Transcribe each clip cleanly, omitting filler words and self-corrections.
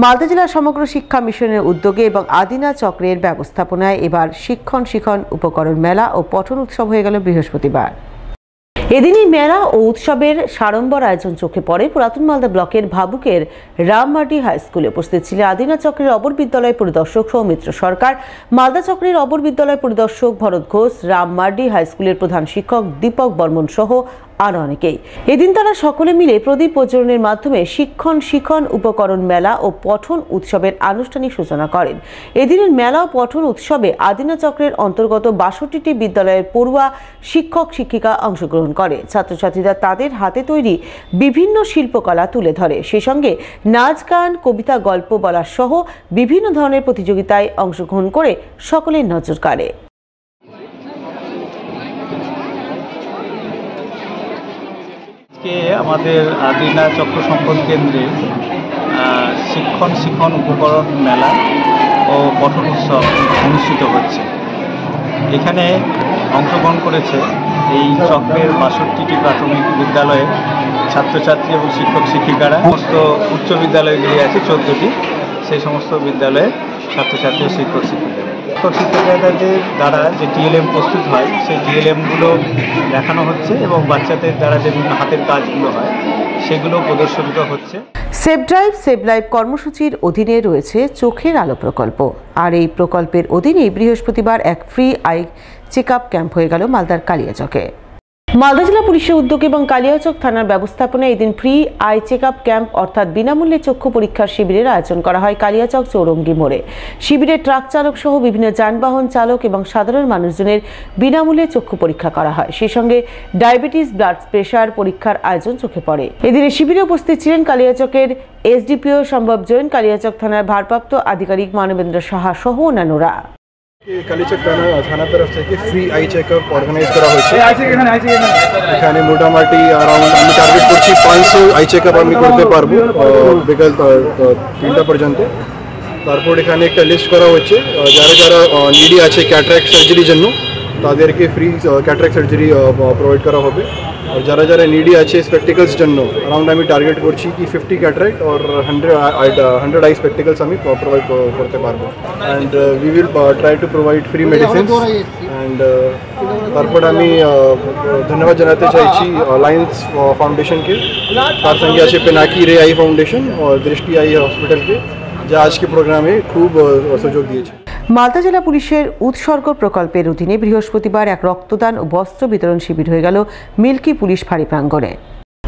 মালদা জেলা সমগ্র শিক্ষা মিশনের উদ্যোগে এবং আদিনা চক্রের ব্যবস্থাপনায় এবার শিক্ষণ উপকরণ মেলা ও পঠন উৎসব হয়ে গেল বৃহস্পতিবার। এদিনই মেলা ও উৎসবের সাড়ম্বর আয়োজন চোখে পড়ে পুরাতন মালদা ব্লকের ভাবুকের রামমার্ডি হাই স্কুলে। উপস্থিত ছিলেন আদিনা চক্রের অবর বিদ্যালয় পরিদর্শক সৌমিত্র সরকার, মালদা চক্রের অবর বিদ্যালয় পরিদর্শক ভরত ঘোষ, রামমার্ডি হাই স্কুলের প্রধান শিক্ষক দীপক বর্মন সহ আরো অনেকেই। এদিন তারা সকলে মিলে প্রদীপ প্রজ্বলনের মাধ্যমে শিক্ষণ উপকরণ মেলা ও পঠন উৎসবের আনুষ্ঠানিক সূচনা করেন। এদিনের মেলা ও পঠন উৎসবে আদিনা চক্রের অন্তর্গত ৬২টি বিদ্যালয়ের পড়ুয়া শিক্ষক শিক্ষিকা অংশগ্রহণ করে। ছাত্রছাত্রীরা তাদের হাতে তৈরি বিভিন্ন শিল্পকলা তুলে ধরে। সেই সঙ্গে নাচ গান, কবিতা, গল্প বলা সহ বিভিন্ন ধরনের প্রতিযোগিতায় অংশগ্রহণ করে সকলের নজর কাড়ে। আমাদের আদিনা চক্র সম্পদ কেন্দ্রে শিক্ষণ উপকরণ মেলা ও পঠন উৎসব অনুষ্ঠিত হচ্ছে। এখানে অংশগ্রহণ করেছে এই চক্রের ৬২টি প্রাথমিক বিদ্যালয়ের ছাত্রছাত্রী এবং শিক্ষক শিক্ষিকারা। সমস্ত উচ্চ বিদ্যালয়গুলি আছে ১৪টি, সেই সমস্ত বিদ্যালয়ের ছাত্রছাত্রী ও শিক্ষক শিক্ষিকাদের দ্বারা যে টিএলএম প্রস্তুত হয় সেই টিএলএমগুলো দেখানো হচ্ছে এবং বাচ্চাদের দ্বারা যে বিভিন্ন হাতের কাজগুলো হয় সেগুলো প্রদর্শিত হচ্ছে। সেভ ড্রাইভ সেভ লাইভ কর্মসূচির অধীনে রয়েছে চোখের আলো প্রকল্প। আর এই প্রকল্পের অধীনে বৃহস্পতিবার এক free eye check up camp হয়ে গেল মালদার কালিয়াচকে। মালদা জেলা পুলিশের উদ্যোগ এবং কালিয়াচক থানার ব্যবস্থাপনায় এদিন free eye check up camp অর্থাৎ বিনামূল্যে চক্ষু পরীক্ষার শিবিরের আয়োজন করা হয় কালিয়াচক চৌরঙ্গি মোড়ে। শিবিরে ট্রাক চালক সহ বিভিন্ন যানবাহন চালক এবং সাধারণ মানুষজনের বিনামূল্যে চক্ষু পরীক্ষা করা হয়। সেই সঙ্গে ডায়াবেটিস, ব্লাড প্রেশার পরীক্ষার আয়োজন চোখে পড়ে। এদিনে শিবিরে উপস্থিত ছিলেন কালিয়াচকের এসডিপিও সম্ভব জৈন, কালিয়াচক থানার ভারপ্রাপ্ত আধিকারিক মানবেন্দ্র সাহা সহ অন্যান্যরা। কালিয়াচক থানার তরফ থেকে ফ্রি আই চেকআপ অর্গানাইজ করা হয়েছে। এখানে মোটামুটি অ্যারাউন্ড আমি টার্গেট করছি 500 আই চেকআপ আমি করতে পারবো বিকাল 3টা পর্যন্ত। তারপর এখানে একটা লিস্ট করা হচ্ছে যারা নিডি আছে ক্যাটারাক্ট সার্জারির জন্য তাদেরকে ফ্রি ক্যাটারাক্ট সার্জারি প্রোভাইড করা হবে। আর যারা নিডি আছে স্পেকটিকলস জন্য অ্যারাউন্ড আমি টার্গেট করছি কি 50 ক্যাটারাক্ট আর 100 আই স্পেকটিকলস আমি প্রোভাইড করতে পারবো। And we will try to provide free medicines. And তারপর আমি ধন্যবাদ জানাতে চাইছি লায়ন্স ফাউন্ডেশনকে, তার সঙ্গে আছে পিনাকি রে আই ফাউন্ডেশন ও দৃষ্টি আই হসপিটালকে যা আজকে প্রোগ্রামে খুব সুযোগ দিয়েছে। মালদা জেলা পুলিশের উৎসর্গ প্রকল্পের অধীনে বৃহস্পতিবার এক রক্তদান ও বস্ত্র বিতরণ শিবির হয়ে গেল মিল্কি পুলিশ ফাঁড়ি প্রাঙ্গণে।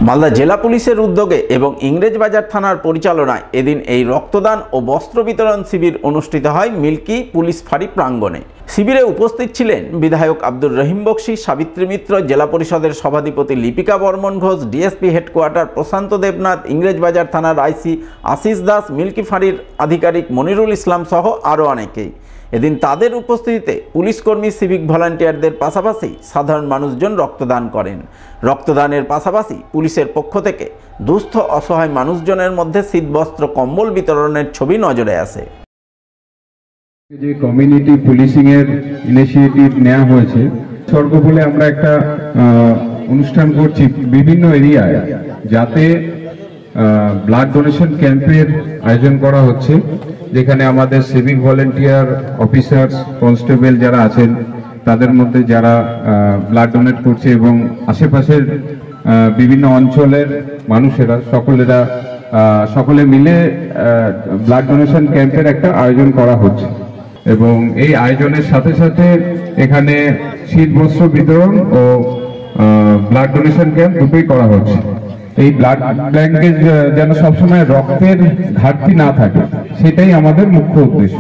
মালদা জেলা পুলিশের উদ্যোগে এবং ইংরেজবাজার থানার পরিচালনায় এদিন এই রক্তদান ও বস্ত্র বিতরণ শিবির অনুষ্ঠিত হয় মিল্কি পুলিশ ফাঁড়ি প্রাঙ্গণে। শিবিরে উপস্থিত ছিলেন বিধায়ক আব্দুর রহিম বক্সি, সাবিত্রী মিত্র, জেলা পরিষদের সভাধিপতি লিপিকা বর্মন ঘোষ, ডিএসপি হেডকোয়ার্টার প্রশান্ত দেবনাথ, ইংরেজবাজার থানার আইসি আশিস দাস, মিল্কি ফাঁড়ির আধিকারিক মনিরুল ইসলাম সহ আরও অনেকেই। এদিন তাদের উপস্থিতিতে পুলিশকর্মী, সিভিক ভলান্টিয়ারদের পাশাপাশি সাধারণ মানুষজন রক্তদান করেন। রক্তদানের পাশাপাশি পুলিশের পক্ষ থেকে দুস্থ অসহায় মানুষজনের মধ্যে শীতবস্ত্র, কম্বল বিতরণের ছবি নজরে আসে। যে কমিউনিটি পুলিশিং এর ইনিশিয়েটিভ নেওয়া হয়েছে, স্বর্গ বলে আমরা একটা অনুষ্ঠান করছি বিভিন্ন এরিয়ায়, যাতে ব্লাড ডোনেশন ক্যাম্পের আয়োজন করা হচ্ছে, যেখানে আমাদের সিভিক ভলেন্টিয়ার, অফিসার্স, কনস্টেবল যারা আছেন তাদের মধ্যে যারা ব্লাড ডোনেট করছে এবং আশেপাশের বিভিন্ন অঞ্চলের মানুষেরা সকলে মিলে ব্লাড ডোনেশন ক্যাম্পের একটা আয়োজন করা হচ্ছে। এবং এই আয়োজনের সাথে সাথে এখানে শীতবস্ত্র বিতরণ ও ব্লাড ডোনেশন ক্যাম্প দুটোই করা হচ্ছে। এই ব্লাড ব্যাংকে যেন সবসময় রক্তের ঘাটতি না থাকে, সেটাই আমাদের মুখ্য উদ্দেশ্য।